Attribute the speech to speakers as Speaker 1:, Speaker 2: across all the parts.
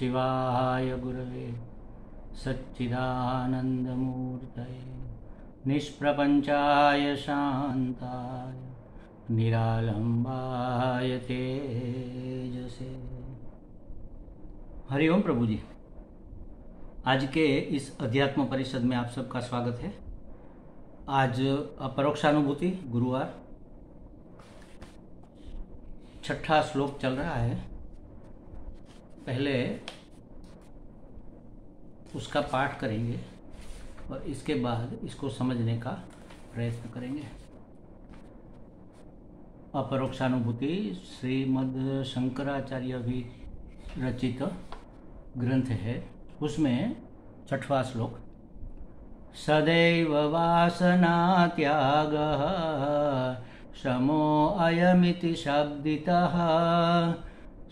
Speaker 1: शिवाय गुरवे सच्चिदानन्दमूर्तये निष्प्रपञ्चाय शान्ताय निरालम्बाय तेजसे। हरिओम प्रभु जी। आज के इस अध्यात्म परिषद में आप सबका स्वागत है। आज अपरोक्षानुभूति गुरुवार, छठा श्लोक चल रहा है। पहले उसका पाठ करेंगे और इसके बाद इसको समझने का प्रयत्न करेंगे। अपरोक्षानुभूति श्रीमद् शंकराचार्य भी रचित ग्रंथ है। उसमें छठवां श्लोक, सदैव वासना त्यागः शमो अयमिति शब्दितः।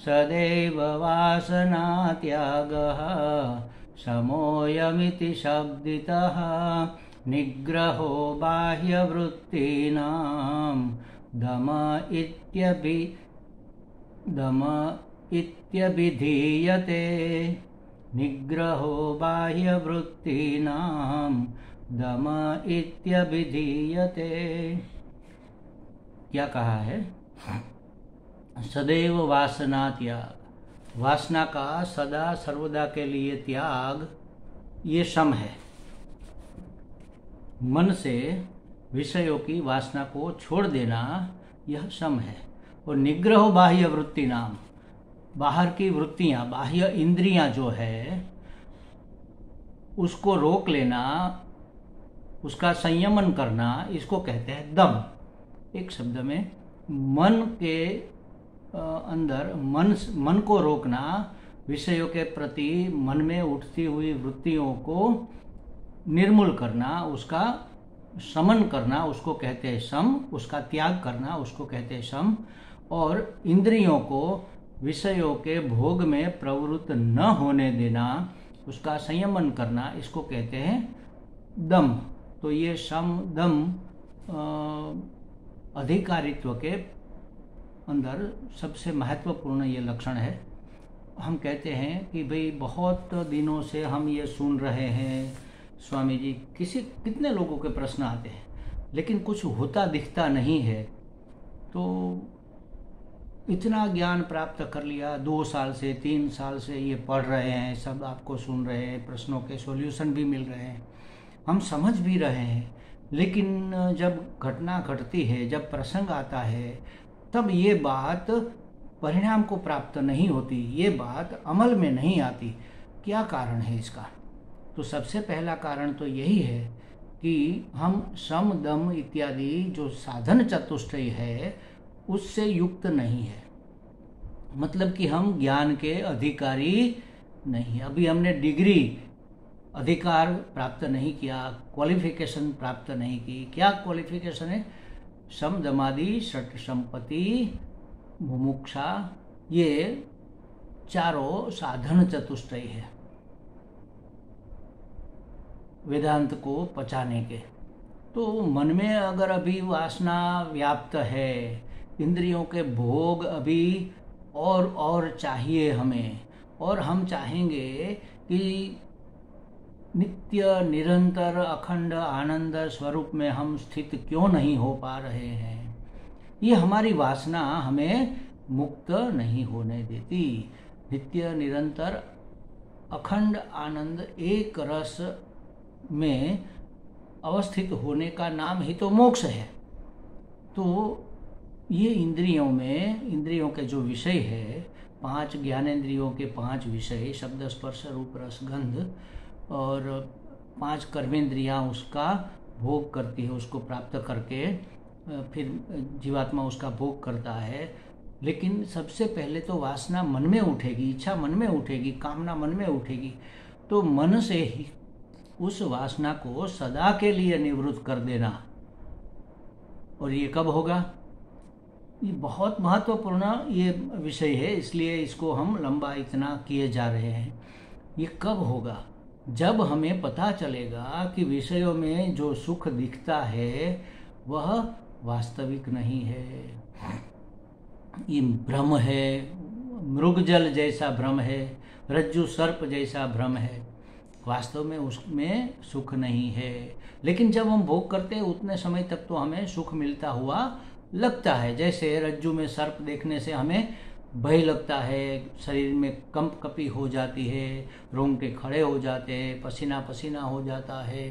Speaker 1: सदैव वासना त्यागः शमोऽयमिति शब्दितः। निग्रहो बाह्यवृत्तीनां दम इत्यभिधीयते। निग्रहो बाह्यवृत्तीनां दम इत्यभिधीयते। क्या कहा है? सदैव वासना त्याग, वासना का सदा सर्वदा के लिए त्याग, ये शम है। मन से विषयों की वासना को छोड़ देना, यह शम है। और निग्रह बाह्य वृत्ति नाम, बाहर की वृत्तियां, बाह्य इंद्रियां जो है उसको रोक लेना, उसका संयमन करना, इसको कहते हैं दम। एक शब्द में मन के अंदर मन को रोकना, विषयों के प्रति मन में उठती हुई वृत्तियों को निर्मूल करना, उसका शमन करना, उसको कहते हैं शम। उसका त्याग करना, उसको कहते हैं शम। और इंद्रियों को विषयों के भोग में प्रवृत्त न होने देना, उसका संयमन करना, इसको कहते हैं दम। तो ये शम दम अधिकारित्व के अंदर सबसे महत्वपूर्ण ये लक्षण है। हम कहते हैं कि भाई बहुत दिनों से हम ये सुन रहे हैं, स्वामी जी कितने लोगों के प्रश्न आते हैं, लेकिन कुछ होता दिखता नहीं है। तो इतना ज्ञान प्राप्त कर लिया, 2 साल से 3 साल से ये पढ़ रहे हैं, सब आपको सुन रहे हैं, प्रश्नों के सॉल्यूशन भी मिल रहे हैं, हम समझ भी रहे हैं, लेकिन जब घटना घटती है, जब प्रसंग आता है, तब ये बात परिणाम को प्राप्त नहीं होती, ये बात अमल में नहीं आती। क्या कारण है इसका? तो सबसे पहला कारण तो यही है कि हम शम दम इत्यादि जो साधन चतुष्टय है उससे युक्त नहीं है। मतलब कि हम ज्ञान के अधिकारी नहीं। अभी हमने डिग्री, अधिकार प्राप्त नहीं किया, क्वालिफिकेशन प्राप्त नहीं की। क्या क्वालिफिकेशन है? शम दमादि षट संपत्ति मुमुक्षा, ये चारों साधन चतुष्टय है वेदांत को पचाने के। तो मन में अगर अभी वासना व्याप्त है, इंद्रियों के भोग अभी और चाहिए हमें, और हम चाहेंगे कि नित्य निरंतर अखंड आनंद स्वरूप में हम स्थित क्यों नहीं हो पा रहे हैं, ये हमारी वासना हमें मुक्त नहीं होने देती। नित्य निरंतर अखंड आनंद एक रस में अवस्थित होने का नाम ही तो मोक्ष है। तो ये इंद्रियों के जो विषय है, 5 ज्ञानेंद्रियों के 5 विषय, शब्द स्पर्श रूप रस गंध, और 5 कर्मेंद्रियां उसका भोग करती है, उसको प्राप्त करके फिर जीवात्मा उसका भोग करता है। लेकिन सबसे पहले तो वासना मन में उठेगी, इच्छा मन में उठेगी, कामना मन में उठेगी। तो मन से ही उस वासना को सदा के लिए निवृत्त कर देना। और ये कब होगा? ये बहुत महत्वपूर्ण ये विषय है, इसलिए इसको हम लंबा इतना किए जा रहे हैं। ये कब होगा? जब हमें पता चलेगा कि विषयों में जो सुख दिखता है वह वास्तविक नहीं है, ये भ्रम है, मृग जल जैसा भ्रम है, रज्जु सर्प जैसा भ्रम है। वास्तव में उसमें सुख नहीं है, लेकिन जब हम भोग करते हैं उतने समय तक तो हमें सुख मिलता हुआ लगता है। जैसे रज्जु में सर्प देखने से हमें भय लगता है, शरीर में कंपकपी हो जाती है, रोंगटे खड़े हो जाते हैं, पसीना पसीना हो जाता है,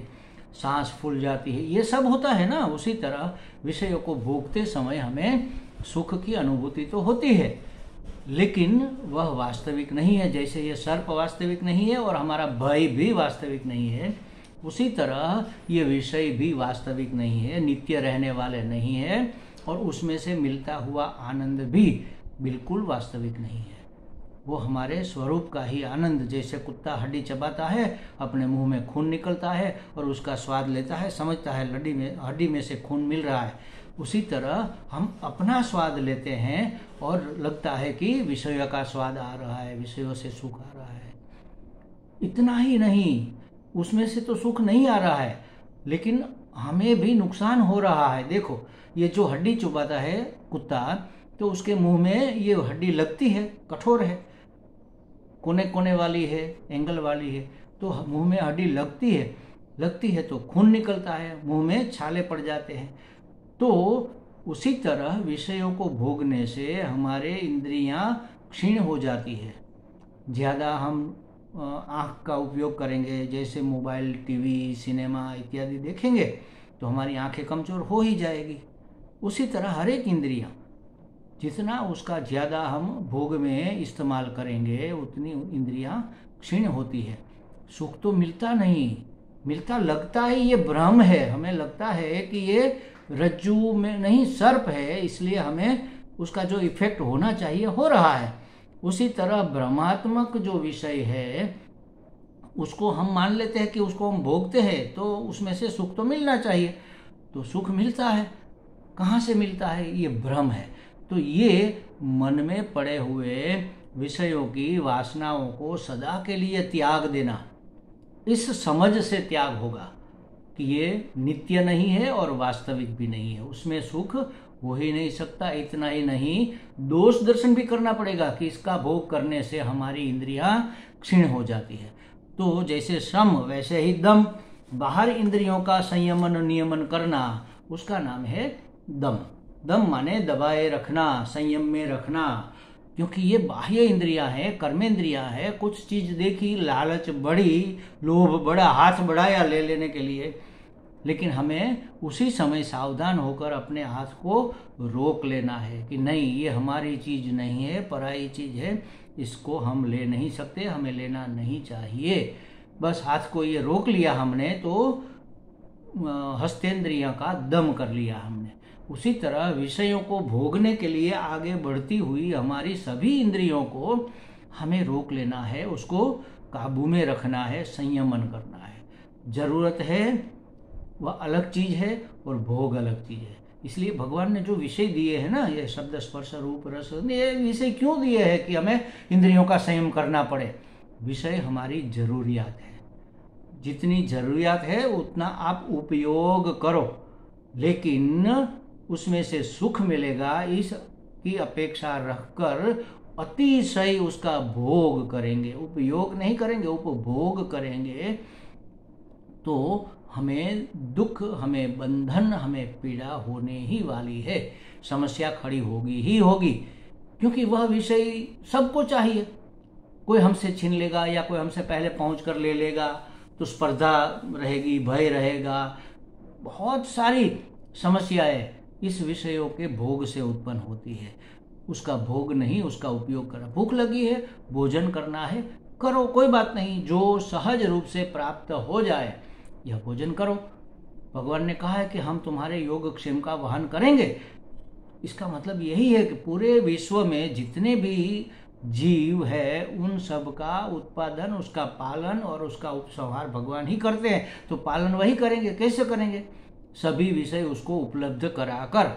Speaker 1: सांस फूल जाती है, ये सब होता है ना। उसी तरह विषयों को भोगते समय हमें सुख की अनुभूति तो होती है, लेकिन वह वास्तविक नहीं है। जैसे ये सर्प वास्तविक नहीं है और हमारा भय भी वास्तविक नहीं है, उसी तरह ये विषय भी वास्तविक नहीं है, नित्य रहने वाले नहीं है, और उसमें से मिलता हुआ आनंद भी बिल्कुल वास्तविक नहीं है। वो हमारे स्वरूप का ही आनंद, जैसे कुत्ता हड्डी चबाता है, अपने मुंह में खून निकलता है और उसका स्वाद लेता है, समझता है हड्डी में से खून मिल रहा है, उसी तरह हम अपना स्वाद लेते हैं और लगता है कि विषयों का स्वाद आ रहा है, विषयों से सुख आ रहा है। इतना ही नहीं, उसमें से तो सुख नहीं आ रहा है, लेकिन हमें भी नुकसान हो रहा है। देखो, ये जो हड्डी चुबाता है कुत्ता, तो उसके मुंह में ये हड्डी लगती है, कठोर है, कोने कोने वाली है, एंगल वाली है, तो मुंह में हड्डी लगती है तो खून निकलता है, मुंह में छाले पड़ जाते हैं। तो उसी तरह विषयों को भोगने से हमारे इंद्रियां क्षीण हो जाती है। ज़्यादा हम आँख का उपयोग करेंगे, जैसे मोबाइल, टीवी, सिनेमा इत्यादि देखेंगे, तो हमारी आँखें कमज़ोर हो ही जाएगी। उसी तरह हर एक इंद्रियां, जितना उसका ज़्यादा हम भोग में इस्तेमाल करेंगे उतनी इंद्रियां क्षीण होती है। सुख तो मिलता नहीं, मिलता लगता है, ये भ्रम है। हमें लगता है कि ये रज्जू में नहीं सर्प है, इसलिए हमें उसका जो इफेक्ट होना चाहिए हो रहा है। उसी तरह भ्रमात्मक जो विषय है उसको हम मान लेते हैं कि उसको हम भोगते हैं तो उसमें से सुख तो मिलना चाहिए, तो सुख मिलता है। कहाँ से मिलता है? ये भ्रम है। तो ये मन में पड़े हुए विषयों की वासनाओं को सदा के लिए त्याग देना, इस समझ से त्याग होगा कि ये नित्य नहीं है और वास्तविक भी नहीं है, उसमें सुख हो ही नहीं सकता। इतना ही नहीं, दोष दर्शन भी करना पड़ेगा कि इसका भोग करने से हमारी इंद्रियां क्षीण हो जाती है। तो जैसे श्रम वैसे ही दम, बाहर इंद्रियों का संयमन नियमन करना, उसका नाम है दम। दम माने दबाए रखना, संयम में रखना, क्योंकि ये बाह्य इंद्रियां हैं, कर्मेंद्रियां हैं। कुछ चीज देखी, लालच बढ़ी, लोभ बढ़ा, हाथ बढ़ाया ले लेने के लिए, लेकिन हमें उसी समय सावधान होकर अपने हाथ को रोक लेना है कि नहीं, ये हमारी चीज नहीं है, पराई चीज है, इसको हम ले नहीं सकते, हमें लेना नहीं चाहिए। बस हाथ को ये रोक लिया हमने तो हस्तेंद्रियों का दम कर लिया हमने। उसी तरह विषयों को भोगने के लिए आगे बढ़ती हुई हमारी सभी इंद्रियों को हमें रोक लेना है, उसको काबू में रखना है, संयमन करना है। जरूरत है वह अलग चीज है और भोग अलग चीज है। इसलिए भगवान ने जो विषय दिए हैं ना, ये शब्द स्पर्श रूप रस, ये विषय क्यों दिए हैं कि हमें इंद्रियों का संयम करना पड़े? विषय हमारी जरूरियात है, जितनी जरूरियात है उतना आप उपयोग करो, लेकिन उसमें से सुख मिलेगा इसकी अपेक्षा रखकर अतिशय उसका भोग करेंगे, उपयोग नहीं करेंगे, उपभोग करेंगे, तो हमें दुख, हमें बंधन, हमें पीड़ा होने ही वाली है। समस्या खड़ी होगी ही होगी, क्योंकि वह विषय सबको चाहिए। कोई हमसे छीन लेगा या कोई हमसे पहले पहुंच कर ले लेगा तो स्पर्धा रहेगी, भय रहेगा, बहुत सारी समस्याएं इस विषयों के भोग से उत्पन्न होती है। उसका भोग नहीं, उसका उपयोग करा। भूख लगी है, भोजन करना है, करो, कोई बात नहीं, जो सहज रूप से प्राप्त हो जाए यह भोजन करो। भगवान ने कहा है कि हम तुम्हारे योगक्षेम का वहन करेंगे। इसका मतलब यही है कि पूरे विश्व में जितने भी जीव है उन सब का उत्पादन, उसका पालन और उसका उपसंहार भगवान ही करते हैं। तो पालन वही करेंगे, कैसे करेंगे? सभी विषय उसको उपलब्ध कराकर।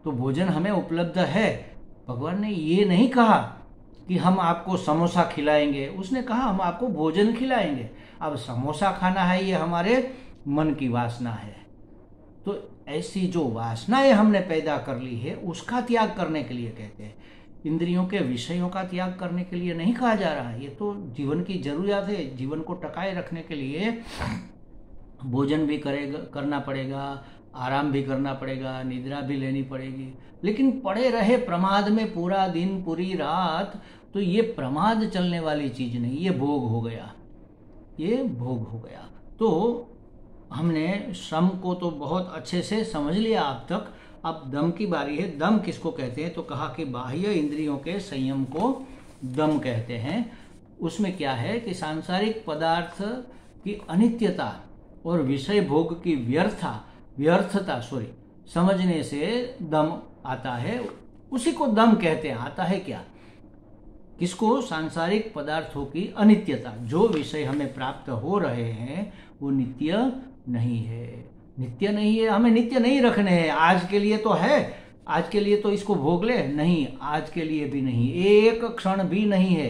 Speaker 1: तो भोजन हमें उपलब्ध है। भगवान ने ये नहीं कहा कि हम आपको समोसा खिलाएंगे, उसने कहा हम आपको भोजन खिलाएंगे। अब समोसा खाना है ये हमारे मन की वासना है, तो ऐसी जो वासनाएं हमने पैदा कर ली है उसका त्याग करने के लिए कहते हैं इंद्रियों के विषयों का त्याग करने के लिए नहीं कहा जा रहा है। ये तो जीवन की जरूरियात है। जीवन को टकाए रखने के लिए भोजन भी करना पड़ेगा, आराम भी करना पड़ेगा, निद्रा भी लेनी पड़ेगी। लेकिन पड़े रहे प्रमाद में पूरा दिन पूरी रात, तो ये प्रमाद चलने वाली चीज नहीं, ये भोग हो गया, ये भोग हो गया। तो हमने श्रम को तो बहुत अच्छे से समझ लिया अब तक। अब दम की बारी है। दम किसको कहते हैं? तो कहा कि बाह्य इंद्रियों के संयम को दम कहते हैं। उसमें क्या है कि सांसारिक पदार्थ की अनित्यता और विषय भोग की व्यर्थता समझने से दम आता है। उसी को दम कहते हैं। आता है क्या? किसको? सांसारिक पदार्थों की अनित्यता। जो विषय हमें प्राप्त हो रहे हैं वो नित्य नहीं है, नित्य नहीं है। हमें नित्य नहीं रखने हैं। आज के लिए तो है, आज के लिए तो इसको भोग ले, नहीं, आज के लिए भी नहीं, एक क्षण भी नहीं है,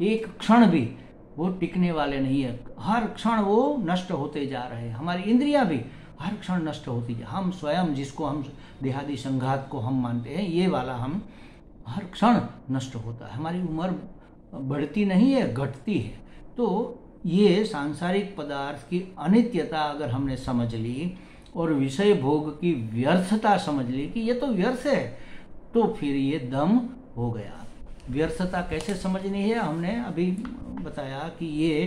Speaker 1: एक क्षण भी वो टिकने वाले नहीं है। हर क्षण वो नष्ट होते जा रहे हैं। हमारी इंद्रियां भी हर क्षण नष्ट होती जा। हम स्वयं, जिसको हम देहादि संघात को हम मानते हैं, ये वाला हम हर क्षण नष्ट होता है। हमारी उम्र बढ़ती नहीं है, घटती है। तो ये सांसारिक पदार्थ की अनित्यता अगर हमने समझ ली और विषय भोग की व्यर्थता समझ ली कि ये तो व्यर्थ है, तो फिर ये दम हो गया। व्यर्थता कैसे समझनी है? हमने अभी बताया कि ये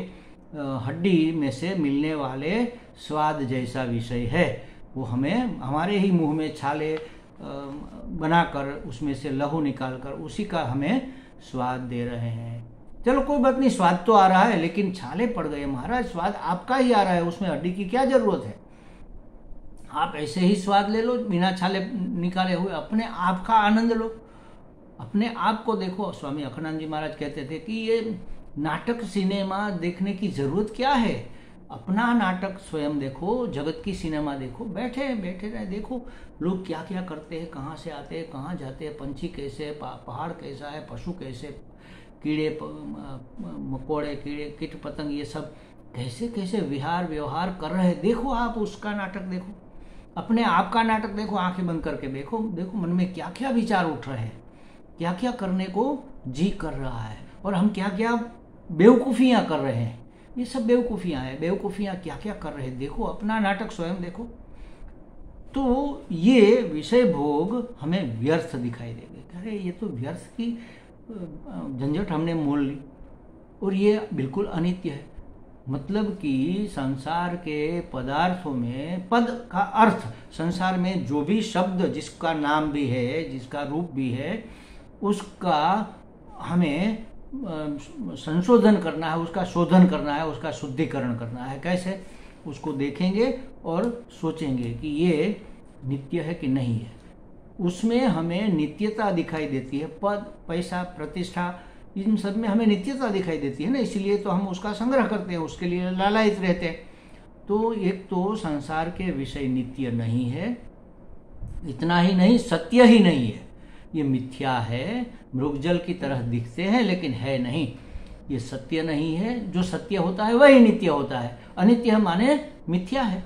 Speaker 1: हड्डी में से मिलने वाले स्वाद जैसा विषय है। वो हमें हमारे ही मुंह में छाले बनाकर उसमें से लहू निकालकर उसी का हमें स्वाद दे रहे हैं। चलो कोई बात नहीं, स्वाद तो आ रहा है, लेकिन छाले पड़ गए महाराज। स्वाद आपका ही आ रहा है, उसमें हड्डी की क्या जरूरत है? आप ऐसे ही स्वाद ले लो बिना छाले निकाले हुए, अपने आप का आनंद लो, अपने आप को देखो। स्वामी अखंडानंद जी महाराज कहते थे कि ये नाटक सिनेमा देखने की जरूरत क्या है? अपना नाटक स्वयं देखो, जगत की सिनेमा देखो, बैठे बैठे रहे, देखो लोग क्या क्या करते हैं, कहाँ से आते हैं, कहाँ जाते हैं, पंछी कैसे, पहाड़ कैसा है, पशु कैसे, कीड़े मकोड़े, कीड़े कीट पतंग, ये सब कैसे कैसे विहार व्यवहार कर रहे हैं। देखो आप उसका नाटक देखो, अपने आप का नाटक देखो, आंखें बंद करके देखो, देखो मन में क्या क्या विचार उठ रहे हैं, क्या क्या करने को जी कर रहा है, और हम क्या क्या बेवकूफ़ियाँ कर रहे हैं। ये सब बेवकूफ़ियाँ हैं। बेवकूफ़ियाँ क्या क्या कर रहे हैं, देखो अपना नाटक स्वयं देखो। तो ये विषय भोग हमें व्यर्थ दिखाई देंगे। अरे ये तो व्यर्थ की झंझट हमने मोल ली, और ये बिल्कुल अनित्य है। मतलब कि संसार के पदार्थों में पद का अर्थ, संसार में जो भी शब्द जिसका नाम भी है, जिसका रूप भी है, उसका हमें संशोधन करना है, उसका शोधन करना है, उसका शुद्धिकरण करना है। कैसे? उसको देखेंगे और सोचेंगे कि ये नित्य है कि नहीं है। उसमें हमें नित्यता दिखाई देती है। पद, पैसा, प्रतिष्ठा, इन सब में हमें नित्यता दिखाई देती है ना, इसलिए तो हम उसका संग्रह करते हैं, उसके लिए लालायित रहते हैं। तो एक तो संसार के विषय नित्य नहीं है, इतना ही नहीं, सत्य ही नहीं है। ये मिथ्या है, मृगजल की तरह दिखते हैं लेकिन है नहीं। ये सत्य नहीं है। जो सत्य होता है वही नित्य होता है। अनित्य माने मिथ्या है।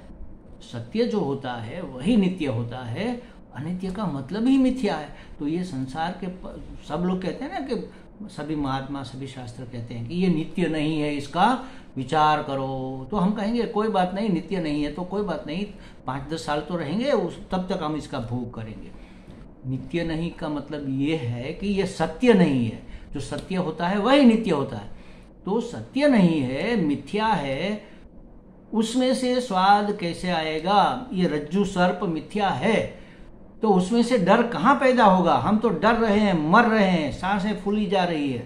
Speaker 1: सत्य जो होता है वही नित्य होता है, अनित्य का मतलब ही मिथ्या है। तो ये संसार के सब लोग कहते हैं ना, कि सभी महात्मा, सभी शास्त्र कहते हैं कि ये नित्य नहीं है, इसका विचार करो। तो हम कहेंगे कोई बात नहीं, नित्य नहीं है तो कोई बात नहीं, 5-10 साल तो रहेंगे, तब तक हम इसका भोग करेंगे। नित्य नहीं का मतलब ये है कि ये सत्य नहीं है। जो सत्य होता है वही नित्य होता है। तो सत्य नहीं है, मिथ्या है, उसमें से स्वाद कैसे आएगा? ये रज्जु सर्प मिथ्या है, तो उसमें से डर कहाँ पैदा होगा? हम तो डर रहे हैं, मर रहे हैं, सांसें फूली जा रही है,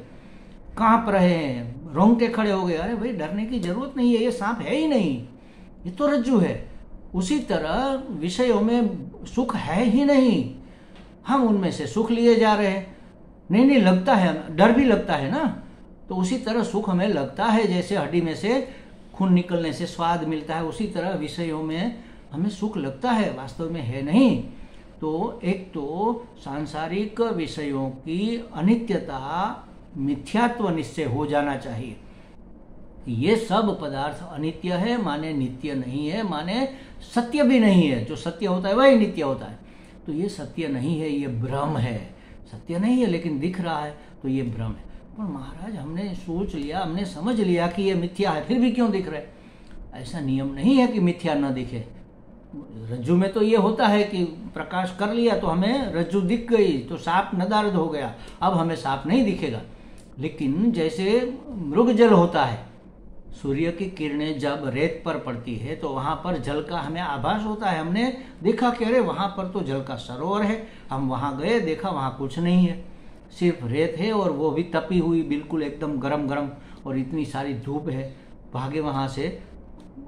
Speaker 1: कांप रहे हैं, रोंगटे खड़े हो गए। अरे भाई डरने की जरूरत नहीं है, ये सांप है ही नहीं, ये तो रज्जु है। उसी तरह विषयों में सुख है ही नहीं, हम उनमें से सुख लिए जा रहे हैं। नहीं लगता है, डर भी लगता है ना। तो उसी तरह सुख हमें लगता है, जैसे हड्डी में से खून निकलने से स्वाद मिलता है, उसी तरह विषयों में हमें सुख लगता है, वास्तव में है नहीं। तो एक तो सांसारिक विषयों की अनित्यता, मिथ्यात्व निश्चय हो जाना चाहिए। ये सब पदार्थ अनित्य है माने नित्य नहीं है, माने सत्य भी नहीं है। जो सत्य होता है वही नित्य होता है। तो ये सत्य नहीं है, ये भ्रम है। सत्य नहीं है लेकिन दिख रहा है, तो ये भ्रम है। पर महाराज हमने सोच लिया, हमने समझ लिया कि ये मिथ्या है, फिर भी क्यों दिख रहा है? ऐसा नियम नहीं है कि मिथ्या न दिखे। रज्जु में तो ये होता है कि प्रकाश कर लिया तो हमें रज्जु दिख गई, तो सांप नदारद हो गया, अब हमें सांप नहीं दिखेगा। लेकिन जैसे मृगजल होता है, सूर्य की किरणें जब रेत पर पड़ती है तो वहां पर जल का हमें आभास होता है। हमने देखा कि अरे वहां पर तो जल का सरोवर है, हम वहां गए, देखा वहां कुछ नहीं है, सिर्फ रेत है, और वो भी तपी हुई, बिल्कुल एकदम गरम गरम, और इतनी सारी धूप है। भागे वहां से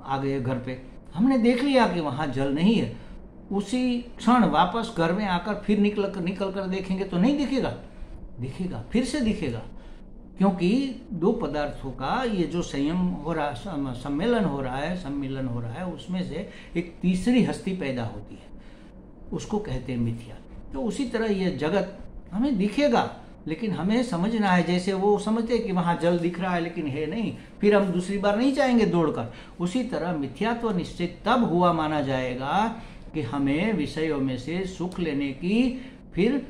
Speaker 1: आ गए घर पे, हमने देख लिया कि वहां जल नहीं है। उसी क्षण वापस घर में आकर फिर निकल कर देखेंगे तो नहीं दिखेगा? दिखेगा, फिर से दिखेगा, क्योंकि दो पदार्थों का ये जो संयम हो रहा, सम्मिलन हो रहा है, उसमें से एक तीसरी हस्ती पैदा होती है, उसको कहते हैं मिथ्या। तो उसी तरह ये जगत हमें दिखेगा, लेकिन हमें समझना है, जैसे वो समझते कि वहाँ जल दिख रहा है लेकिन है नहीं, फिर हम दूसरी बार नहीं जाएंगे दौड़कर। उसी तरह मिथ्यात्व निश्चय तब हुआ माना जाएगा कि हमें विषयों में से सुख लेने की, फिर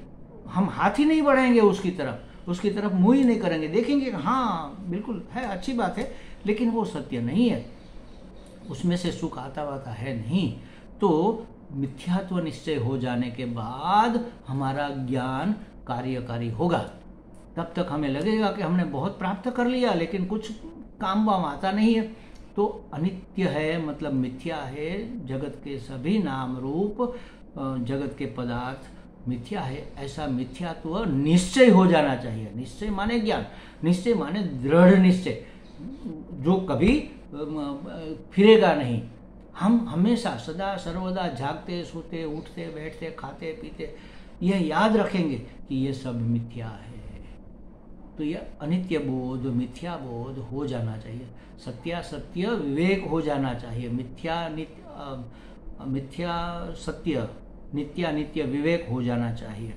Speaker 1: हम हाथ ही नहीं बढ़ाएंगे उसकी तरफ मुंह ही नहीं करेंगे, देखेंगे हाँ बिल्कुल है, अच्छी बात है, लेकिन वो सत्य नहीं है, उसमें से सुख आता वाता है नहीं। तो मिथ्यात्व निश्चय हो जाने के बाद हमारा ज्ञान कार्यकारी होगा। तब तक हमें लगेगा कि हमने बहुत प्राप्त कर लिया, लेकिन कुछ काम वाम आता नहीं है। तो अनित्य है, मतलब मिथ्या है, जगत के सभी नाम रूप, जगत के पदार्थ मिथ्या है, ऐसा मिथ्यात्व निश्चय हो जाना चाहिए। निश्चय माने ज्ञान, निश्चय माने दृढ़ निश्चय, जो कभी फिरेगा नहीं। हम हमेशा सदा सर्वदा जागते, सोते, उठते, बैठते, खाते, पीते, यह याद रखेंगे कि ये सब मिथ्या है। तो यह अनित्य बोध, मिथ्या बोध हो जाना चाहिए, सत्यासत्य विवेक हो जाना चाहिए, मिथ्या सत्य, नित्यानित्य विवेक हो जाना चाहिए।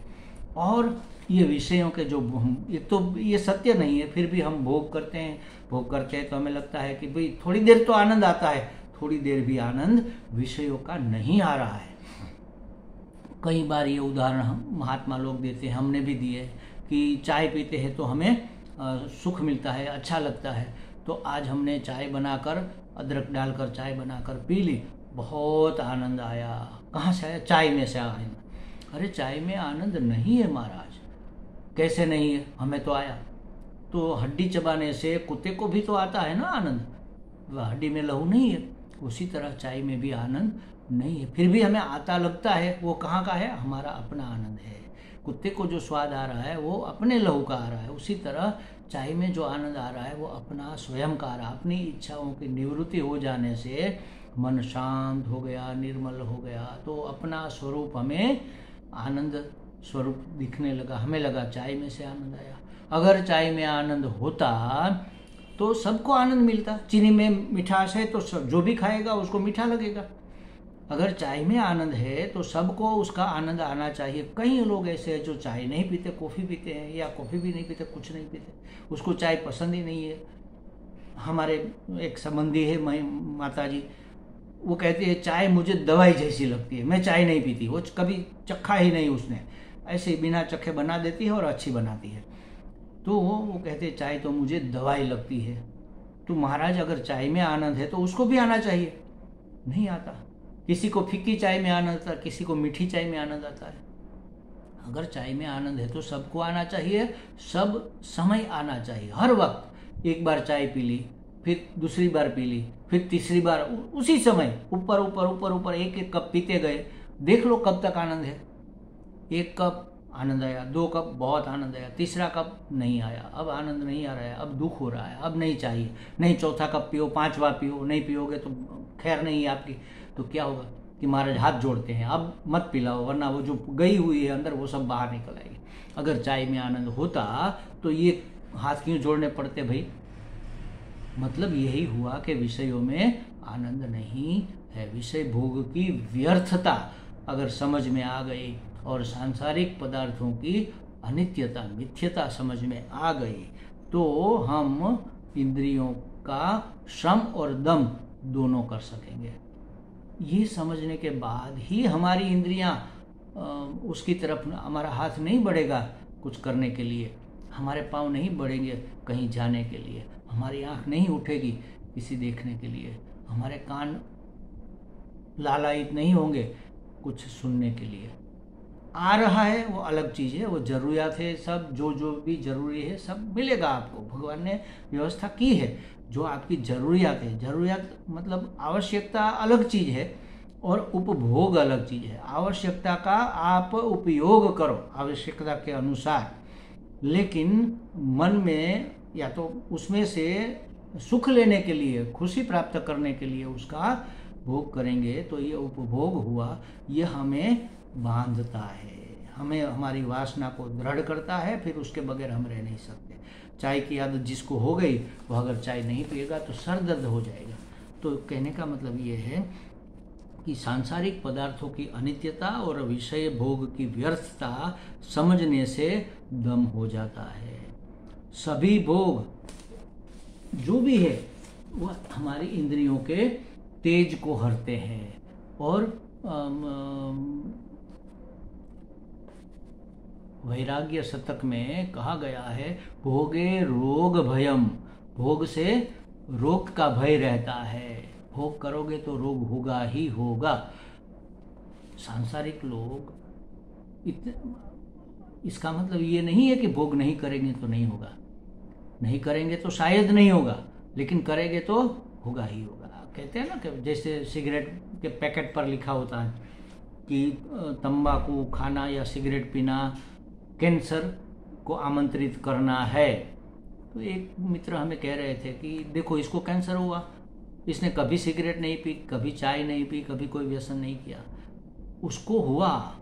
Speaker 1: और ये विषयों के जो एक तो ये सत्य नहीं है, फिर भी हम भोग करते हैं तो हमें लगता है कि भाई थोड़ी देर तो आनंद आता है, थोड़ी देर भी आनंद विषयों का नहीं आ रहा है। कई बार ये उदाहरण हम महात्मा लोग देते हैं, हमने भी दिए, कि चाय पीते हैं तो हमें सुख मिलता है, अच्छा लगता है। तो आज हमने चाय बनाकर, अदरक डालकर चाय बनाकर पी ली, बहुत आनंद आया। कहाँ से आया? चाय में से आया। अरे चाय में आनंद नहीं है महाराज। कैसे नहीं है? हमें तो आया। तो हड्डी चबाने से कुत्ते को भी तो आता है ना आनंद, वह हड्डी में लहू नहीं है। उसी तरह चाय में भी आनंद नहीं है, फिर भी हमें आता लगता है। वो कहाँ का है? हमारा अपना आनंद है। कुत्ते को जो स्वाद आ रहा है वो अपने लहू का आ रहा है। उसी तरह चाय में जो आनंद आ रहा है वो अपना स्वयं का आ रहा है। अपनी इच्छाओं की निवृत्ति हो जाने से मन शांत हो गया, निर्मल हो गया, तो अपना स्वरूप हमें आनंद स्वरूप दिखने लगा। हमें लगा चाय में से आनंद आया। अगर चाय में आनंद होता तो सबको आनंद मिलता। चीनी में मिठास है तो जो भी खाएगा उसको मीठा लगेगा। अगर चाय में आनंद है तो सबको उसका आनंद आना चाहिए। कई लोग ऐसे हैं जो चाय नहीं पीते, कॉफ़ी पीते हैं, या कॉफ़ी भी नहीं पीते, कुछ नहीं पीते, उसको चाय पसंद ही नहीं है। हमारे एक संबंधी है माता जी, वो कहती है चाय मुझे दवाई जैसी लगती है, मैं चाय नहीं पीती। वो कभी चखा ही नहीं उसने, ऐसे बिना चखे बना देती है और अच्छी बनाती है। तो वो कहते हैं चाय तो मुझे दवाई लगती है। तो महाराज अगर चाय में आनंद है तो उसको भी आना चाहिए, नहीं आता। किसी को फीकी चाय में आनंद आता है, किसी को मीठी चाय में आनंद आता है। अगर चाय में आनंद है तो सबको आना चाहिए, सब समय आना चाहिए। हर वक्त एक बार चाय पी ली, फिर दूसरी बार पी ली, फिर तीसरी बार, उसी समय ऊपर ऊपर ऊपर ऊपर एक एक कप पीते गए। देख लो कब तक आनंद है। एक कप आनंद आया, 2 कप बहुत आनंद आया, तीसरा कप नहीं आया, अब आनंद नहीं आ रहा है, अब दुख हो रहा है, अब नहीं चाहिए, नहीं चौथा कप पियो, 5वां पियो, नहीं पियोगे तो खैर नहीं है आपकी। तो क्या होगा कि महाराज हाथ जोड़ते हैं, अब मत पिलाओ, वरना वो जो गई हुई है अंदर वो सब बाहर निकल आएगी। अगर चाय में आनंद होता तो ये हाथ क्यों जोड़ने पड़ते भाई? मतलब यही हुआ कि विषयों में आनंद नहीं है। विषय भोग की व्यर्थता अगर समझ में आ गई और सांसारिक पदार्थों की अनित्यता, मिथ्यता समझ में आ गई, तो हम इंद्रियों का श्रम और दम दोनों कर सकेंगे। ये समझने के बाद ही हमारी इंद्रियां उसकी तरफ हमारा हाथ नहीं बढ़ेगा कुछ करने के लिए, हमारे पाँव नहीं बढ़ेंगे कहीं जाने के लिए, हमारी आँख नहीं उठेगी किसी देखने के लिए, हमारे कान लालायित नहीं होंगे कुछ सुनने के लिए। आ रहा है वो अलग चीज़ है, वो ज़रूरियात है, सब जो जो भी ज़रूरी है सब मिलेगा आपको। भगवान ने व्यवस्था की है जो आपकी ज़रूरियात है। ज़रूरियात मतलब आवश्यकता अलग चीज़ है और उपभोग अलग चीज़ है। आवश्यकता का आप उपयोग करो आवश्यकता के अनुसार, लेकिन मन में या तो उसमें से सुख लेने के लिए, खुशी प्राप्त करने के लिए उसका भोग करेंगे तो ये उपभोग हुआ, ये हमें बांधता है, हमें हमारी वासना को दृढ़ करता है, फिर उसके बगैर हम रह नहीं सकते। चाय की आदत जिसको हो गई वो अगर चाय नहीं पिएगा तो सर दर्द हो जाएगा। तो कहने का मतलब ये है कि सांसारिक पदार्थों की अनित्यता और विषय भोग की व्यर्थता समझने से दम हो जाता है। सभी भोग जो भी है वह हमारी इंद्रियों के तेज को हरते हैं। और वैराग्य शतक में कहा गया है, भोगे रोग भयम, भोग से रोग का भय रहता है, भोग करोगे तो रोग होगा ही होगा। सांसारिक लोग इसका मतलब ये नहीं है कि भोग नहीं करेंगे तो नहीं होगा, नहीं करेंगे तो शायद नहीं होगा, लेकिन करेंगे तो होगा ही होगा। कहते हैं ना कि जैसे सिगरेट के पैकेट पर लिखा होता है कि तंबाकू खाना या सिगरेट पीना कैंसर को आमंत्रित करना है। तो एक मित्र हमें कह रहे थे कि देखो इसको कैंसर हुआ, इसने कभी सिगरेट नहीं पी, कभी चाय नहीं पी, कभी कोई व्यसन नहीं किया, उसको हुआ।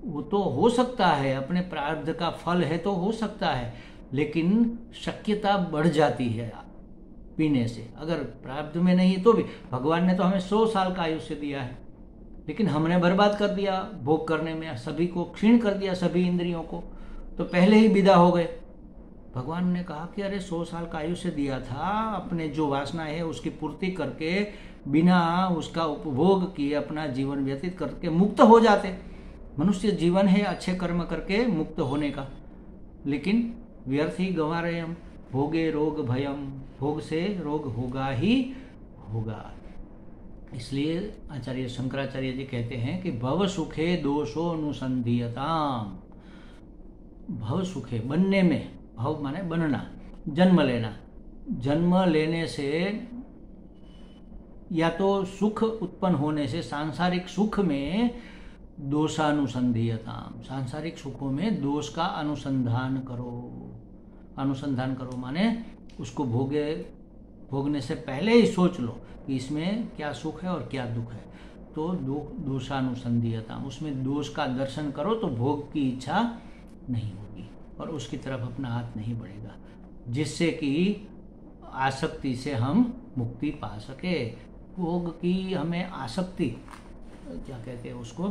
Speaker 1: वो तो हो सकता है, अपने प्रारब्ध का फल है तो हो सकता है, लेकिन शक्यता बढ़ जाती है पीने से। अगर प्रारब्ध में नहीं तो भी भगवान ने तो हमें 100 साल का आयुष्य दिया है, लेकिन हमने बर्बाद कर दिया भोग करने में, सभी को क्षीण कर दिया, सभी इंद्रियों को, तो पहले ही विदा हो गए। भगवान ने कहा कि अरे 100 साल का आयुष्य दिया था, अपने जो वासना है उसकी पूर्ति करके बिना उसका उपभोग किए अपना जीवन व्यतीत करके मुक्त हो जाते। मनुष्य जीवन है अच्छे कर्म करके मुक्त होने का, लेकिन व्यर्थ ही गंवा रहे हम। भोगे रोग भयम, भोग से रोग होगा ही होगा। इसलिए आचार्य शंकराचार्य जी कहते हैं कि भव सुखे दोषोनुसंधीयताम। भव सुखे बनने में, भव माने बनना, जन्म लेना, जन्म लेने से या तो सुख उत्पन्न होने से, सांसारिक सुख में दोषानुसंधीयताम, सांसारिक सुखों में दोष का अनुसंधान करो। अनुसंधान करो माने उसको भोगने से पहले ही सोच लो कि इसमें क्या सुख है और क्या दुख है। तो दोषानुसंधीयता, उसमें दोष का दर्शन करो तो भोग की इच्छा नहीं होगी और उसकी तरफ अपना हाथ नहीं बढ़ेगा, जिससे कि आसक्ति से हम मुक्ति पा सके। भोग की हमें आसक्ति, क्या कहते हैं उसको,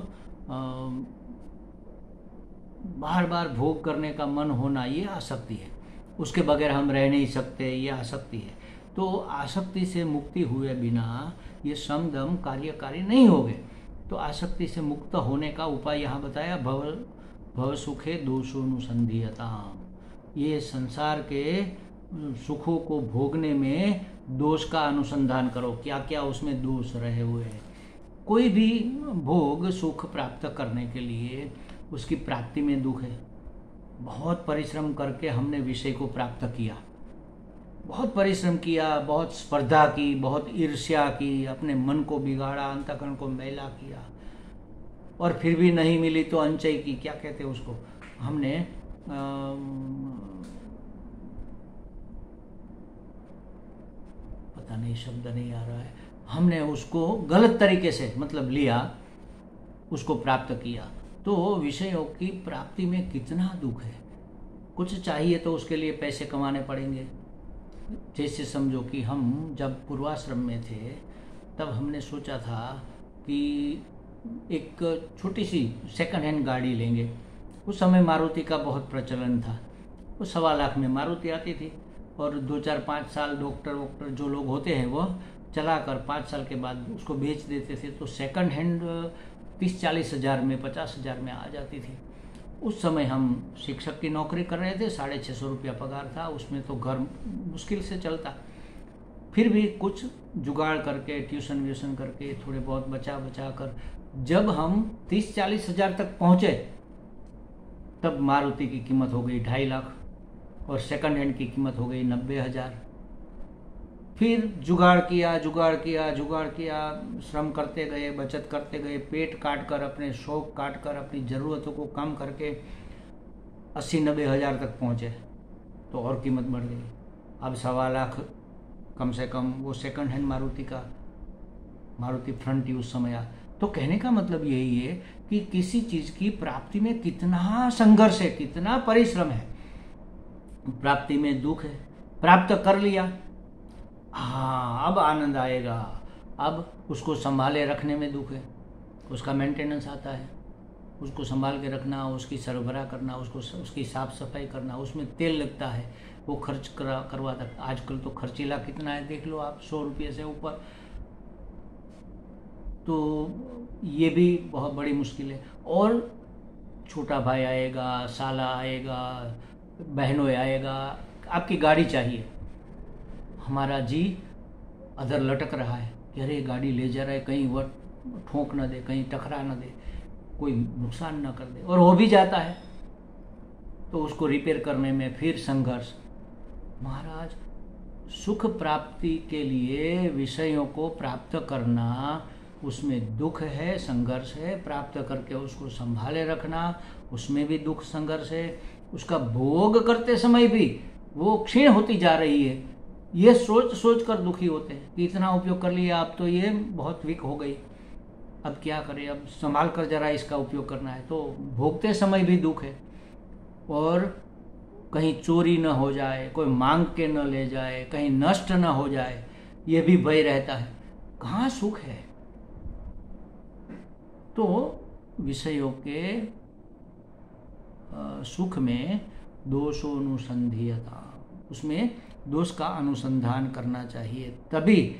Speaker 1: बार बार भोग करने का मन होना, ये आसक्ति है। उसके बगैर हम रह नहीं सकते, ये आसक्ति है। तो आसक्ति से मुक्ति हुए बिना ये समदम कार्यकारी नहीं होगे। तो आसक्ति से मुक्त होने का उपाय यहाँ बताया, भव सुखे दोषोनुसंधीयताम। ये संसार के सुखों को भोगने में दोष का अनुसंधान करो, क्या क्या उसमें दोष रहे हुए हैं। कोई भी भोग सुख प्राप्त करने के लिए उसकी प्राप्ति में दुख है। बहुत परिश्रम करके हमने विषय को प्राप्त किया, बहुत परिश्रम किया, बहुत स्पर्धा की, बहुत ईर्ष्या की, अपने मन को बिगाड़ा, अंतःकरण को मैला किया, और फिर भी नहीं मिली तो अंचई की, क्या कहते हैं उसको, हमने पता नहीं शब्द नहीं आ रहा है, हमने उसको गलत तरीके से मतलब लिया, उसको प्राप्त किया। तो विषयों की प्राप्ति में कितना दुख है। कुछ चाहिए तो उसके लिए पैसे कमाने पड़ेंगे। जैसे समझो कि हम जब पूर्वाश्रम में थे तब हमने सोचा था कि एक छोटी सी सेकंड हैंड गाड़ी लेंगे। उस समय मारुति का बहुत प्रचलन था, वो 1.25 लाख में मारुति आती थी, और 2-4-5 साल डॉक्टर जो लोग होते हैं वो चलाकर 5 साल के बाद उसको बेच देते थे। तो सेकंड हैंड 30-40 हज़ार में, 50 हज़ार में आ जाती थी। उस समय हम शिक्षक की नौकरी कर रहे थे, 650 रुपया पगार था, उसमें तो घर मुश्किल से चलता। फिर भी कुछ जुगाड़ करके, ट्यूशन व्यूशन करके, थोड़े बहुत बचा बचा कर जब हम 30-40 हज़ार तक पहुँचे, तब मारुति की कीमत हो गई 2.5 लाख और सेकंड हैंड की कीमत हो गई 90,000। फिर जुगाड़ किया, श्रम करते गए, बचत करते गए, पेट काट कर, अपने शौक काट कर, अपनी ज़रूरतों को कम करके 80-90 हज़ार तक पहुँचे, तो और कीमत बढ़ गई। अब 1.25 लाख कम से कम वो सेकंड हैंड मारुति फ्रंटी उस समय आ। तो कहने का मतलब यही है कि किसी चीज़ की प्राप्ति में कितना संघर्ष है, कितना परिश्रम है। प्राप्ति में दुख है, प्राप्त कर लिया, हाँ अब आनंद आएगा। अब उसको संभाले रखने में दुख है, उसका मेंटेनेंस आता है, उसको संभाल के रखना, उसकी सरबराह करना, उसकी साफ सफाई करना, उसमें तेल लगता है, वो खर्च करवाता। आजकल तो खर्चीला कितना है देख लो आप, 100 रुपये से ऊपर। तो ये भी बहुत बड़ी मुश्किल है। और छोटा भाई आएगा, साला आएगा, बहनों आएगा, आपकी गाड़ी चाहिए, हमारा जी अदर लटक रहा है कि अरे गाड़ी ले जा रहा है, कहीं वह ठोक न दे, कहीं टकरा न दे, कोई नुकसान न कर दे, और हो भी जाता है तो उसको रिपेयर करने में फिर संघर्ष। महाराज, सुख प्राप्ति के लिए विषयों को प्राप्त करना, उसमें दुख है, संघर्ष है। प्राप्त करके उसको संभाले रखना, उसमें भी दुख संघर्ष है। उसका भोग करते समय भी वो क्षीण होती जा रही है, ये सोच सोच कर दुखी होते हैं कि इतना उपयोग कर लिया, अब तो ये बहुत वीक हो गई, अब क्या करें, अब संभाल कर जरा इसका उपयोग करना है। तो भोगते समय भी दुख है, और कहीं चोरी न हो जाए, कोई मांग के न ले जाए, कहीं नष्ट न हो जाए, ये भी भय रहता है। कहाँ सुख है? तो विषयों के सुख में दोषोनुसंधीयता, उसमें दोष का अनुसंधान करना चाहिए, तभी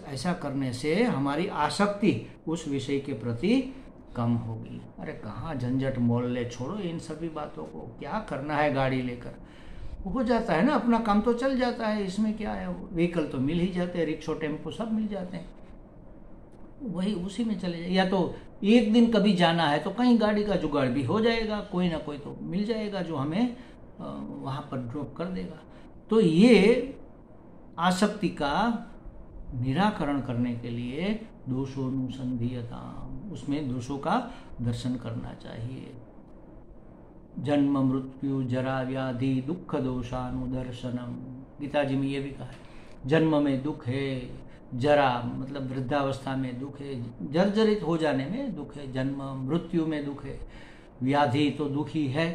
Speaker 1: ऐसा करने से हमारी आसक्ति उस विषय के प्रति कम होगी। अरे कहाँ झंझट मोहल्ले, छोड़ो इन सभी बातों को, क्या करना है गाड़ी लेकर, हो जाता है ना, अपना काम तो चल जाता है, इसमें क्या है, व्हीकल तो मिल ही जाते हैं, रिक्शा टेम्पो सब मिल जाते हैं, वही उसी में चले जाए। या तो एक दिन कभी जाना है तो कहीं गाड़ी का जुगाड़ भी हो जाएगा, कोई ना कोई तो मिल जाएगा जो हमें वहाँ पर ड्रॉप कर देगा। तो ये आसक्ति का निराकरण करने के लिए दोषोनुसंधीयता, उसमें दोषों का दर्शन करना चाहिए। जन्म मृत्यु जरा व्याधि दुख दोषानुदर्शनम, गीता जी में ये भी कहा है। जन्म में दुख है, जरा मतलब वृद्धावस्था में दुख है, जर्जरित हो जाने में दुख है, जन्म मृत्यु में दुख है, व्याधि तो दुख ही है,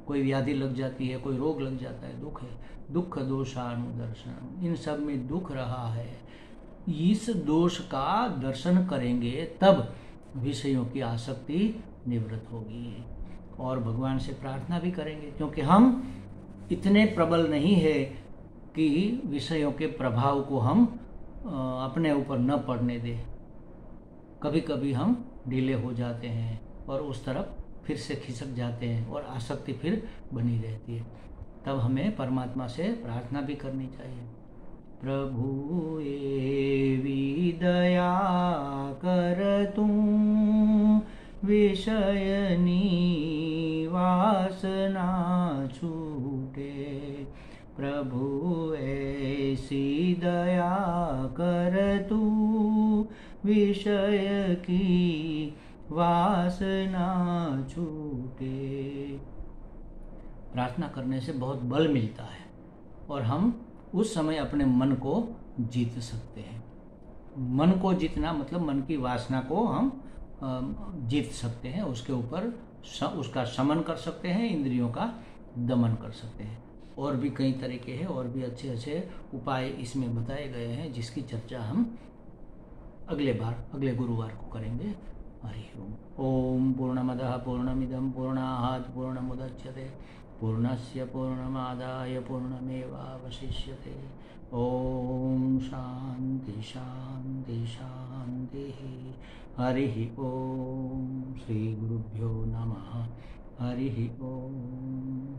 Speaker 1: कोई व्याधि लग जाती है, कोई रोग लग जाता है, दुख है, दुख दोषानुदर्शन, इन सब में दुख रहा है। इस दोष का दर्शन करेंगे तब विषयों की आसक्ति निवृत्त होगी, और भगवान से प्रार्थना भी करेंगे, क्योंकि हम इतने प्रबल नहीं है कि विषयों के प्रभाव को हम अपने ऊपर न पड़ने दें। कभी कभी हम ढीले हो जाते हैं और उस तरफ फिर से खिसक जाते हैं और आसक्ति फिर बनी रहती है। तब हमें परमात्मा से प्रार्थना भी करनी चाहिए। प्रभु एवी दया कर तुम, विषयनी वासना छूटे। प्रभु ऐसी दया कर तू, विषय की वासना छूटे। प्रार्थना करने से बहुत बल मिलता है और हम उस समय अपने मन को जीत सकते हैं। मन को जीतना मतलब मन की वासना को हम जीत सकते हैं, उसके ऊपर उसका शमन कर सकते हैं, इंद्रियों का दमन कर सकते हैं। और भी कई तरीके हैं, और भी अच्छे अच्छे उपाय इसमें बताए गए हैं, जिसकी चर्चा हम अगले गुरुवार को करेंगे। हरि ओम। ओम पूर्णमदः पूर्णमिदं पूर्णात् पूर्णमुदच्यते पूर्णस्य पूर्णमादाय पूर्णमेवावशिष्यते। ओम शांति शांति शांति। हरि ओम। श्री गुरुभ्यो नमः। हरि ओम।